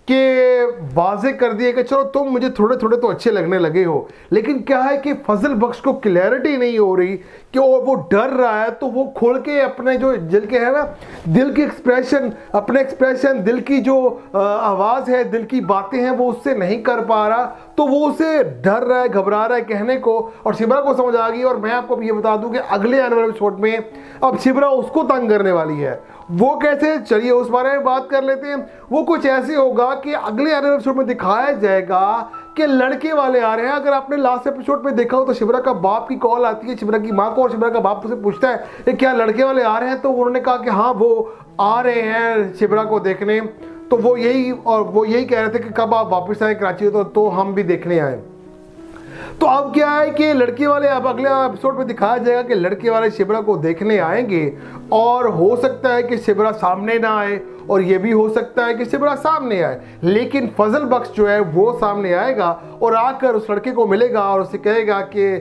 कि वाजे कर दिए कि चलो तुम मुझे थोड़े थोड़े तो अच्छे लगने लगे हो। लेकिन क्या है कि फजल बख्श को क्लैरिटी नहीं हो रही कि वो डर रहा है, तो वो खोल के अपने जो दिल के है ना, दिल की एक्सप्रेशन, अपने एक्सप्रेशन, दिल की जो आवाज़ है, दिल की बातें हैं, वो उससे नहीं कर पा रहा। तो वो उसे डर रहा है, घबरा रहा है कहने को, और शिबरा को समझ आ गई। और मैं आपको ये बता दूं कि अगले आने वाले एपिसोड में अब शिबरा उसको तंग करने वाली है। वो कैसे, चलिए उस बारे में बात कर लेते हैं। वो कुछ ऐसे होगा कि अगले आने वाले एपिसोड में दिखाया जाएगा कि लड़के वाले आ रहे हैं। अगर आपने लास्ट एपिसोड में देखा हो तो शिबरा का बाप की कॉल आती है शिबरा की माँ को, और शिबरा का बाप से पूछता है कि क्या लड़के वाले आ रहे हैं, तो उन्होंने कहा कि हाँ वो आ रहे हैं शिबरा को देखने। तो वो यही कह रहे थे कि कब आप वापस आए कराची, तो हम भी देखने आए। तो अब क्या है कि लड़के वाले, अब अगले एपिसोड में दिखाया जाएगा कि लड़के वाले शिबरा को देखने आएंगे, और हो सकता है कि शिबरा सामने ना आए, और ये भी हो सकता है कि शिबरा सामने आए। लेकिन फजल बख्श जो है वो सामने आएगा और आकर उस लड़के को मिलेगा और उसे कहेगा कि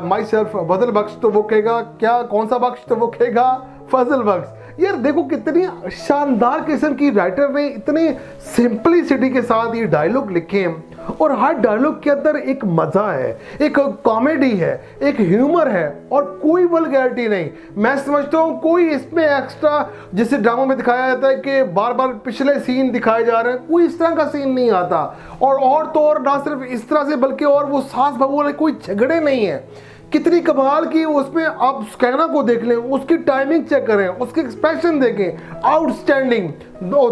माई सेल्फ फजल बख्श। तो वो कहेगा क्या, कौन सा बख्श, तो वो कहेगा फजल बख्श। यार देखो कितनी शानदार किस्म की राइटर ने इतनी सिंपलिसिटी के साथ ये डायलॉग लिखे हैं, और हर डायलॉग के अंदर एक मजा है, एक कॉमेडी है, एक ह्यूमर है, और कोई वल्गैरिटी नहीं। मैं समझता हूँ कोई इसमें एक्स्ट्रा, जैसे ड्रामा में दिखाया जाता है कि बार बार पिछले सीन दिखाए जा रहे हैं, कोई इस तरह का सीन नहीं आता। और तो और ना सिर्फ इस तरह से, बल्कि और वो सास बहू वाले कोई झगड़े नहीं है। कितनी कमाल की उसमें आप स्कैनर को देख लें, उसकी टाइमिंग चेक करें, उसके एक्सप्रेशन देखें, आउटस्टैंडिंग।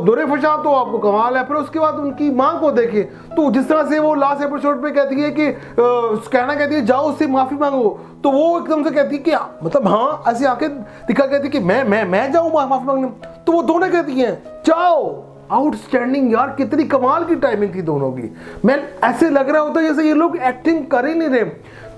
दुरे फशा तो आपको कमाल है। फिर उसके बाद उनकी माँ को देखें, तो जिस तरह से वो लास्ट एपिसोड पे कहती है कि स्कैनर कहती है जाओ उससे माफ़ी मांगो, तो वो एकदम से कहती है कि मतलब हाँ, ऐसी आंखें दिखा कहती कि मैं जाऊँ माफ़ी मांगने, तो वो दोनों कहती हैं जाओ। आउटस्टैंडिंग यार, कितनी कमाल की टाइमिंग थी दोनों की। मैं ऐसे लग रहा होता है जैसे ये लोग एक्टिंग कर ही नहीं रहे,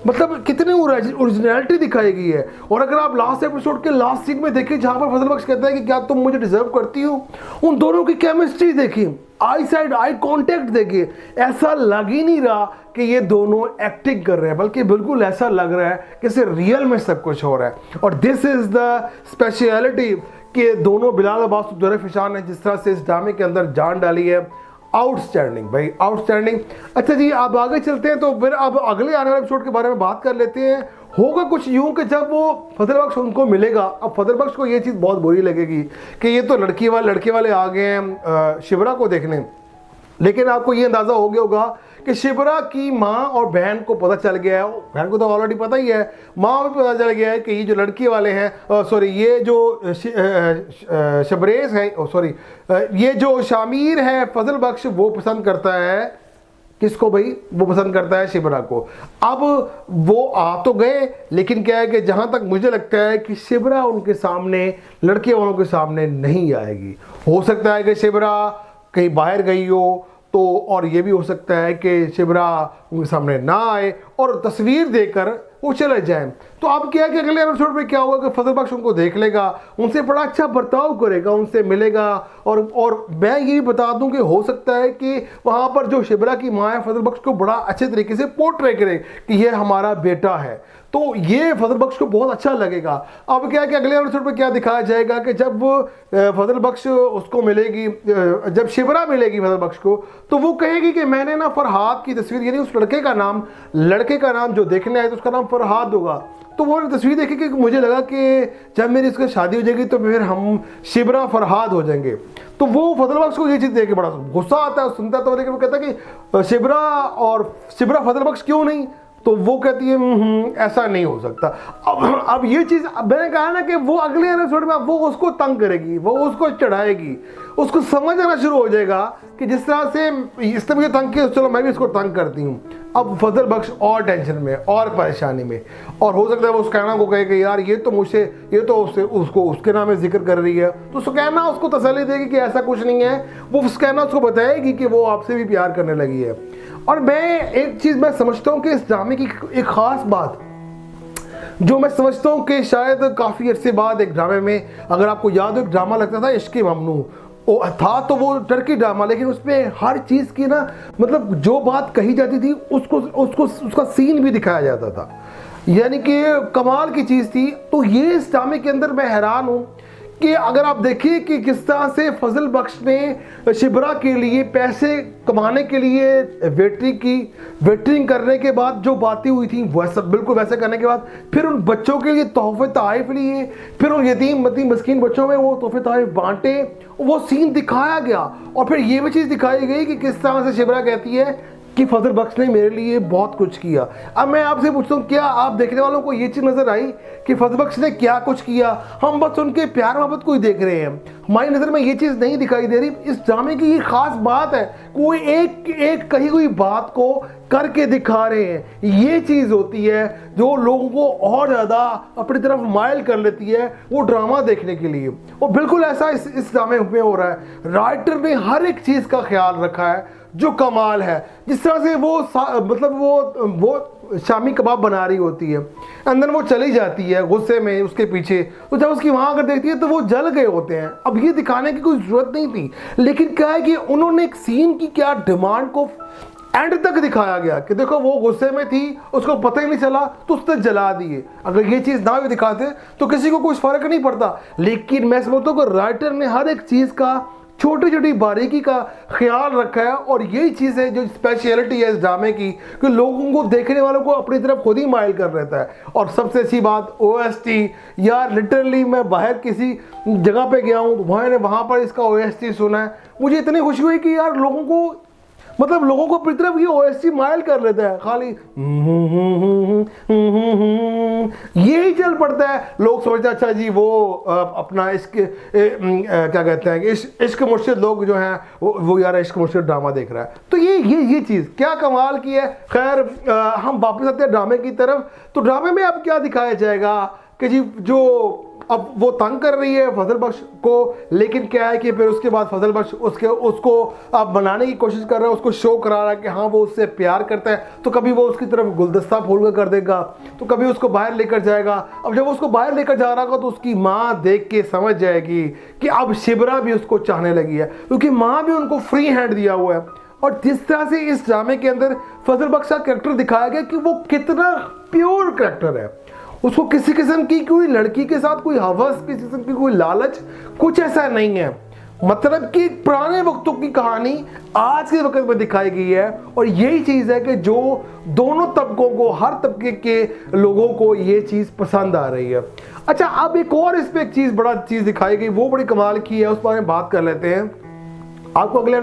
मतलब कितनी ओरिजिनलिटी दिखाई गई है। और अगर आप लास्ट एपिसोड के लास्ट सीन में देखें जहां पर फजल बख्श कहता है कि क्या तुम मुझे डिजर्व करती हो, उन दोनों की केमिस्ट्री देखिए, आई साइड आई कांटेक्ट देखिए, ऐसा लग ही नहीं रहा कि ये दोनों एक्टिंग कर रहे हैं, बल्कि बिल्कुल ऐसा लग रहा है कि सिर्फ रियल में सब कुछ हो रहा है। और दिस इज द स्पेशलिटी कि दोनों बिलाल अब्बास और दुरे फिशान ने जिस तरह से इस ड्रामे के अंदर जान डाली है, आउटस्टैंडिंग भाई, आउटस्टैंडिंग। अच्छा जी, आप आगे चलते हैं, तो फिर अब अगले आने वाले एपिसोड के बारे में बात कर लेते हैं। होगा कुछ यूं कि जब वो फजल बख्श उनको मिलेगा, अब फजल बख्श को ये चीज़ बहुत बुरी लगेगी कि ये तो लड़के वाले आ गए हैं शिबरा को देखने। लेकिन आपको ये अंदाज़ा हो गया होगा कि शिबरा की माँ और बहन को पता चल गया है, बहन को तो ऑलरेडी पता ही है, माँ को भी पता चल गया है कि ये जो लड़की वाले हैं, सॉरी ये जो शबरेज है, सॉरी ये जो शामिर है फजल बख्श, वो पसंद करता है किसको भाई, वो पसंद करता है शिबरा को। अब वो आ तो गए, लेकिन क्या है कि जहाँ तक मुझे लगता है कि शिबरा उनके सामने, लड़के वालों के सामने नहीं आएगी। हो सकता है कि शिबरा कहीं बाहर गई हो, तो और ये भी हो सकता है कि शिबरा उनके सामने ना आए और तस्वीर देकर वो चले जाएं। तो अब क्या है कि अगले एपिसोड में क्या होगा कि फजल बख्श उनको देख लेगा, उनसे बड़ा अच्छा बर्ताव करेगा, उनसे मिलेगा। और मैं ये भी बता दूं कि हो सकता है कि वहाँ पर जो शिबरा की माँ है फजल बख्श को बड़ा अच्छे तरीके से पोर्ट्रे करे कि ये हमारा बेटा है, तो ये फजल बख्श को बहुत अच्छा लगेगा। अब क्या है कि अगले एपिसोड में क्या दिखाया जाएगा कि जब फजल बख्श उसको मिलेगी, जब शिबरा मिलेगी फजल बख्श को, तो वो कहेगी कि मैंने ना फरहाद की तस्वीर, यानी उस लड़के का नाम जो देखने आए तो उसका नाम फरहाद होगा, तो वो तस्वीर देखी कि मुझे लगा कि जब मेरी उसकी शादी हो जाएगी तो फिर हम शिबरा फरहाद हो जाएंगे। तो वो फजल बख्श को ये चीज़ देख के बड़ा गुस्सा आता है, सुनता है तो लेकिन वो कहता है कि शिबरा फजल बख्श क्यों नहीं, तो वो कहती है ऐसा नहीं हो सकता। अब ये चीज़ मैंने कहा ना कि वो अगले एपिसोड में वो उसको तंग करेगी, वो उसको चढ़ाएगी, उसको समझ आना शुरू हो जाएगा कि जिस तरह से इसने मुझे तंग किया, चलो मैं भी इसको तंग करती हूँ। अब फजल बख्श और टेंशन में और परेशानी में, और हो सकता है वो सुकैना को कहे कि यार ये तो उसको उसके नाम में जिक्र कर रही है, तो सुकैना उसको तसल्ली देगी कि ऐसा कुछ नहीं है। वो सुकैना उसको बताएगी कि वो आपसे भी प्यार करने लगी है। और मैं एक चीज़ मैं समझता हूँ कि इस ड्रामे की एक ख़ास बात जो मैं समझता हूँ कि शायद काफ़ी अरसे बाद एक ड्रामे में, अगर आपको याद हो, एक ड्रामा लगता था इश्क़ ममनू, था तो वो टर्की ड्रामा, लेकिन उसमें हर चीज़ की ना मतलब जो बात कही जाती थी उसका सीन भी दिखाया जाता था, यानी कि कमाल की चीज़ थी। तो ये इस ड्रामे के अंदर मैं हैरान हूँ कि अगर आप देखिए कि किस तरह से फजल बख्श ने शिबरा के लिए पैसे कमाने के लिए वेटरिंग करने के बाद जो बातें हुई थी वैसा बिल्कुल वैसे करने के बाद फिर उन बच्चों के लिए तोहफे तोहफ़ लिए, फिर उन यतीम मस्कीन बच्चों में वो तोहफे तोहफ़ बांटे, वो सीन दिखाया गया। और फिर ये भी चीज़ दिखाई गई कि किस तरह से शिबरा कहती है कि फजल बख्श ने मेरे लिए बहुत कुछ किया। अब मैं आपसे पूछता हूँ, क्या आप देखने वालों को ये चीज़ नज़र आई कि फजल बख्श ने क्या कुछ किया? हम बस उनके प्यार मोहब्बत को ही देख रहे हैं, हमारी नज़र में ये चीज़ नहीं दिखाई दे रही। इस ड्रामे की ये खास बात है, कोई एक कही हुई बात को करके दिखा रहे हैं। ये चीज़ होती है जो लोगों को और ज़्यादा अपनी तरफ माइल कर लेती है वो ड्रामा देखने के लिए। और बिल्कुल ऐसा इस ड्रामे में हो रहा है। राइटर ने हर एक चीज़ का ख्याल रखा है जो कमाल है। जिस तरह से वो शामी कबाब बना रही होती है, अंदर वो चली जाती है गुस्से में उसके पीछे, तो जब उसकी वहाँ अगर देखती है तो वो जल गए होते हैं। अब ये दिखाने की कोई ज़रूरत नहीं थी, लेकिन क्या है कि उन्होंने एक सीन की क्या डिमांड को एंड तक दिखाया गया कि देखो वो गुस्से में थी, उसको पता ही नहीं चला तो उसने जला दिए। अगर ये चीज़ ना भी दिखाते तो किसी को कुछ फ़र्क नहीं पड़ता। लेकिन मैं समझता हूँ कि राइटर ने हर एक चीज़ का छोटी छोटी बारीकी का ख्याल रखा है, और यही चीज़ है जो स्पेशलिटी है इस ड्रामे की कि लोगों को, देखने वालों को अपनी तरफ खुद ही माइल कर रहता है। और सबसे अच्छी बात OST, यार लिटरली मैं बाहर किसी जगह पे गया हूँ तो वहाँ पर इसका OST सुना है, मुझे इतनी खुशी हुई कि यार लोगों को अपनी तरफ ये OST माइल कर लेता है, खाली यही चल पड़ता है। लोग सोचते हैं अच्छा जी वो अपना क्या कहते हैं कि इश्क मुर्शिद लोग जो हैं वो यार इश्क मुर्शिद ड्रामा देख रहा है। तो ये चीज़ क्या कमाल की है। खैर हम वापस आते हैं ड्रामे की तरफ। तो ड्रामे में अब क्या दिखाया जाएगा कि जी जो अब वो तंग कर रही है फजल बख्श को, लेकिन क्या है कि फिर उसके बाद फजल बख्श उसको अब बनाने की कोशिश कर रहा है, उसको शो करा रहा है कि हाँ वो उससे प्यार करता है। तो कभी वो उसकी तरफ गुलदस्ता फूल कर देगा, तो कभी उसको बाहर लेकर जाएगा। अब जब उसको बाहर लेकर जा रहा होगा तो उसकी माँ देख के समझ जाएगी कि अब शिबरा भी उसको चाहने लगी है, क्योंकि माँ भी उनको फ्री हैंड दिया हुआ है। और जिस तरह से इस ड्रामे के अंदर फजल बख्श का कैरेक्टर दिखाया गया कि वो कितना प्योर कैरेक्टर है, उसको किसी किस्म की कोई लड़की के साथ कोई हवस, किसी किस्म की कोई लालच, कुछ ऐसा नहीं है। मतलब कि पुराने वक्तों की कहानी आज के वक्त में दिखाई गई है। और यही चीज़ है कि जो दोनों तबकों को, हर तबके के लोगों को ये चीज़ पसंद आ रही है। अच्छा, अब एक और इस पर एक चीज़ बड़ा चीज़ दिखाई गई, वो बड़ी कमाल की है, उस बारे में बात कर लेते हैं। आपको अगले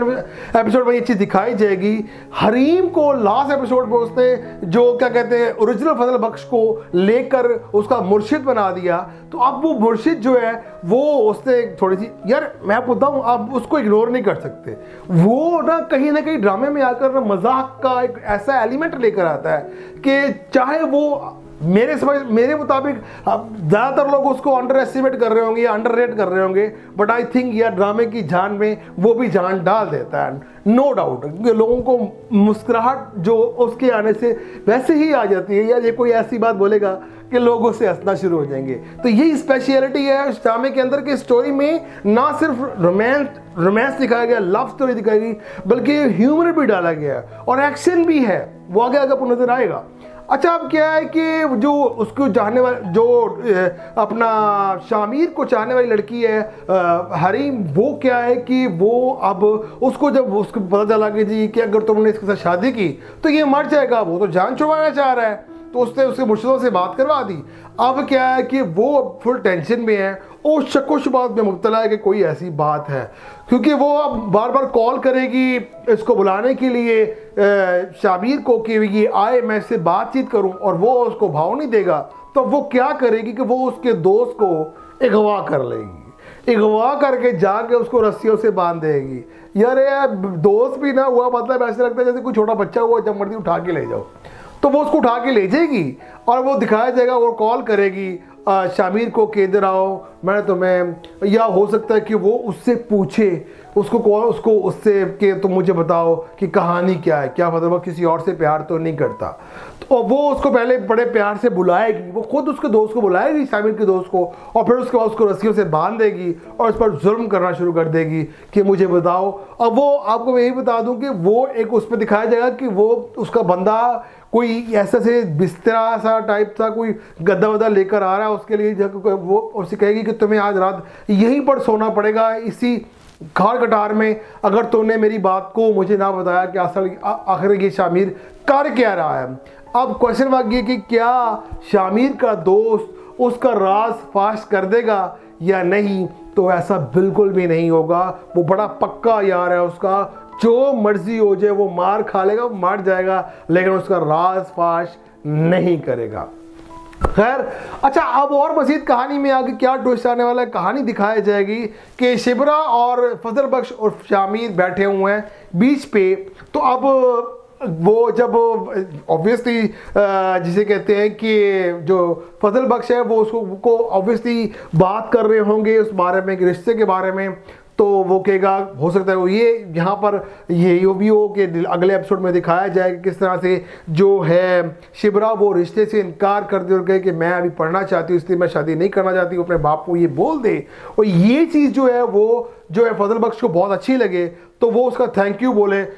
एपिसोड में ये चीज़ दिखाई जाएगी। हरीम को लास्ट एपिसोड में उसने जो क्या कहते हैं ओरिजिनल फजल बख्श को लेकर उसका मुर्शिद बना दिया, तो अब वो मुर्शिद जो है वो उसने थोड़ी सी, यार मैं बताऊँ आप उसको इग्नोर नहीं कर सकते। वो ना कहीं ड्रामे में आकर ना मजाक का एक ऐसा एलिमेंट लेकर आता है कि चाहे वो मेरे मुताबिक ज़्यादातर लोग उसको अंडर एस्टिमेट कर रहे होंगे या अंडर रेट कर रहे होंगे, बट आई थिंक यार ड्रामे की जान में वो भी जान डाल देता है, नो डाउट। लोगों को मुस्कुराहट जो उसके आने से वैसे ही आ जाती है। यार ये कोई ऐसी बात बोलेगा कि लोग उससे हंसना शुरू हो जाएंगे। तो यही स्पेशलिटी है शामी के अंदर की स्टोरी में, ना सिर्फ रोमांस दिखाया गया, लव स्टोरी दिखाई गई, बल्कि ह्यूमर भी डाला गया और एक्शन भी है, वो आगे आगे आपको नजर आएगा। अच्छा, अब क्या है कि जो उसको चाहने वाले, जो अपना शामिर को चाहने वाली लड़की है हरीम, वो क्या है कि वो अब उसको जब उसको पता चला कि जी कि अगर तुमने इसके साथ शादी की तो ये मर जाएगा, वो तो जान छुड़वाना चाह रहा है, तो उसने उसके मुर्शिदों से बात करवा दी। अब क्या है कि वो फुल टेंशन में है और शक शुबात में मुब्तला है कि कोई ऐसी बात है, क्योंकि वो अब बार बार कॉल करेगी इसको बुलाने के लिए शामिर को कि ये आए, मैं इससे बातचीत करूं, और वो उसको भाव नहीं देगा। तो वो क्या करेगी कि वो उसके दोस्त को अगवा कर लेगी, अगवा करके जाके उसको रस्सियों से बांध देगी। यार दोस्त भी ना हुआ, मतलब ऐसे लगता है जैसे कोई छोटा बच्चा हुआ, जब मर्जी उठा के ले जाओ। तो वो उसको उठा के ले जाएगी और वो दिखाया जाएगा, वो कॉल करेगी शामिर को कि इधर आओ, मैं तुम्हें, या हो सकता है कि वो उससे पूछे, उसको उससे कि तुम मुझे बताओ कि कहानी क्या है, क्या पता वो किसी और से प्यार तो नहीं करता। तो वो उसको पहले बड़े प्यार से बुलाएगी, वो खुद उसके दोस्त को बुलाएगी, शामिर के दोस्त को, और फिर उसके बाद उसको रस्सियों से बांध देगी और उस पर जुल्म करना शुरू कर देगी कि मुझे बताओ। अब वो आपको मैं यही बता दूं कि वो एक उस पर दिखाया जाएगा कि वो उसका बंदा कोई ऐसा से बिस्तरा सा टाइप था, कोई गद्दा वद्दा लेकर आ रहा है उसके लिए, वो उससे कहेगी कि तुम्हें आज रात यहीं पर सोना पड़ेगा, इसी खार कटार में, अगर तुमने मेरी बात को मुझे ना बताया कि असल आखिर ये शामिर कर क्या रहा है। अब क्वेश्चन मार्क ये कि क्या शामिर का दोस्त उसका राज फाश कर देगा या नहीं, तो ऐसा बिल्कुल भी नहीं होगा। वो बड़ा पक्का यार है उसका, जो मर्जी हो जाए वो मार खा लेगा, मर जाएगा, लेकिन उसका राज फाश नहीं करेगा। खैर, अच्छा, अब और मजीद कहानी में आगे क्या ट्विस्ट आने वाला है, कहानी दिखाई जाएगी कि शिबरा और फजल बख्श और शामिर बैठे हुए हैं बीच पे। तो अब वो जब ऑब्वियसली जिसे कहते हैं कि जो फजल बख्श है वो उसको ऑब्वियसली बात कर रहे होंगे उस बारे में, रिश्ते के बारे में, तो वो कहेगा, हो सकता है वो ये यहाँ पर ये भी हो कि अगले एपिसोड में दिखाया जाए कि किस तरह से जो है शिबरा वो रिश्ते से इनकार कर दे और कहे कि मैं अभी पढ़ना चाहती हूँ इसलिए मैं शादी नहीं करना चाहती हूँ, अपने बाप को ये बोल दे। और ये चीज़ जो है वो जो है फजल बख्श को बहुत अच्छी लगे, तो वो उसका थैंक यू बोले